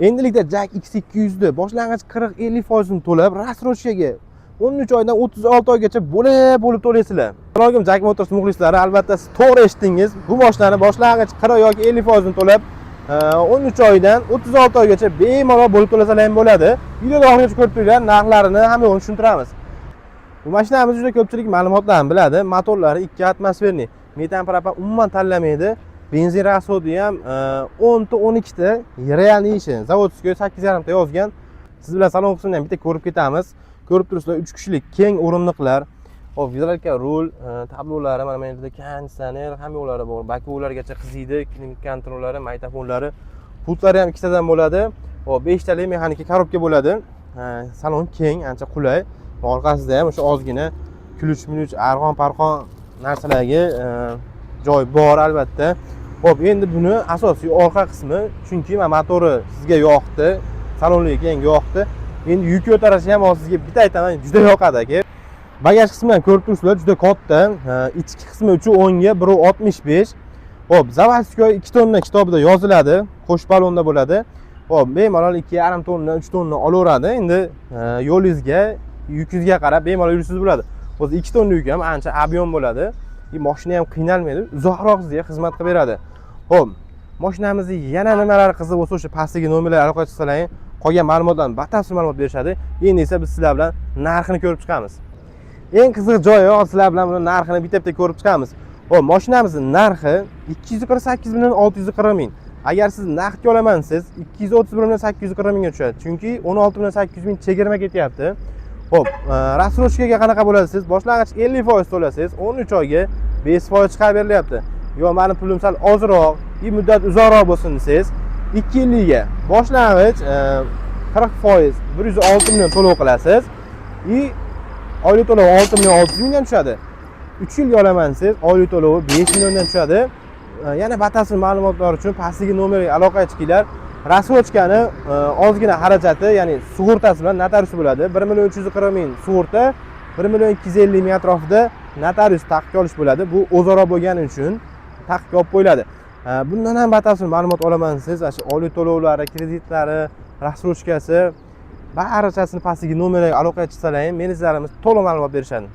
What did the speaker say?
Endilikda Jack X200 ni boshlang'ich 40-50% ni to'lab, rassrochkaga 13 oydan 36 oygacha bo'lib to'laysizlar. Salom Jack Motors muxlislari, albatta siz to'g'ri eshitdingiz. Bu mashinaning boshlang'ich 40 yoki 50% ni to'lab, 13 oydan 36 oygacha bemalol bo'lib to'lasalar ham bo'ladi. Videoda oxirigacha ko'rib turinglar, narxlarini hamma yo'lni tushuntiramiz. Bu mashinamiz juda ko'pchilik ma'lumotlarni biladi. Motorlari 2 atmosferli, metan propan umuman tanlamaydi. Benzin rasxodi ham 10 ta 12 ta realniy ishi. Zavodskiy 8,5 ta yozgan. Siz bilan salon qismini ham bitta ko'rib ketamiz. Ko'rib turibsizlar, 3 kishilik keng o'rindiqlar. Hop, gidravlika rul, tablolari, mana bu yerda konditsioner, hamma yo'llari bor. Bakovlargacha qiziydi, klimat kontrollari, magnitofonlari, pultlari ham ikkitadan bo'ladi. Hop, 5 tali mexanika korobka bo'ladi. Salon keng, ancha qulay. Orqasida ham o'sha ozgina kulich, arg'on-parqon narsalarga joy bor albatta. Hop, endi buni asosiy orqa qismi, chunki motori sizga yoqdi, salonga keng yoqdi. Endi yuk ko'tarish ham sizga bitta aytaman, juda yoqadi aka. Bagaj qismini ko'rib turibsizlar, juda katta. Ichki qismi uchun 10 ga 1.65. Hop, Zavodskiy 2 tonna kitobida yoziladi, qo'sh balonda bo'ladi. Hop, bemalol 2,5 tonna, 3 tonna olaveradi. Endi yo'lingizga, yukingizga qarab bemalol yursangiz bo'ladi. O'zi 2 tonna yuk ham ancha ob'yom bo'ladi. Mashina ham qiynalmaydi, uzoqroq sizga xizmat qilib beradi. Hop, mashinamizning yana nimalar qiziq bo'lsa, o'sha pastdagi nomerlarga aloqa qilsalaring, qolgan ma'lumotlarni batafsil ma'lumot berishadi. Endi esa biz sizlar bilan narxini ko'rib chiqamiz. Eng qiziq joyi sizlar bilan buni narxini bitta-bitta ko'rib chiqamiz. Hop, mashinamizning narxi 248,640 ming. Agar siz naqdga olaman siz 231,840 mingga tushadi. Chunki 16,800 ming chegirma ketyapti. Hop, rassrochkaga qanaqa bo'lasiz? Boshlang'ich 50% to'lasiz, 13 oyga 5% chiqarib berilyapti. Yo, meni pulim sal ozroq, bir muddat uzoqroq bo'lsin desangiz, 2 yilga boshlang'ich 40% 106 million to'lov qilasiz. Oylik to'lovi 6,6 milliondan tushadi. 3 yilga olaman desangiz, oylik to'lovi 5 milliondan tushadi. Yana batafsil ma'lumotlar uchun pastdagi nomerga aloqa chiqinglar. Rassrochkani ozgina xarajati, ya'ni sug'urtasi bilan notarius bo'ladi. 1,340 ming sug'urta, 1,250 ming atrofida notarius taqiqqa olish bo'ladi. Bu o'zaro bo'lgani uchun taqiqqa olib qo'yiladi. Bundan ham batafsil ma'lumot olaman desangiz, oylik to'lovlari, kreditlari, rassrochkasi barchasini pastdagi nomerga aloqa chiqsalaring, menejlerimiz to'liq ma'lumot berishadi.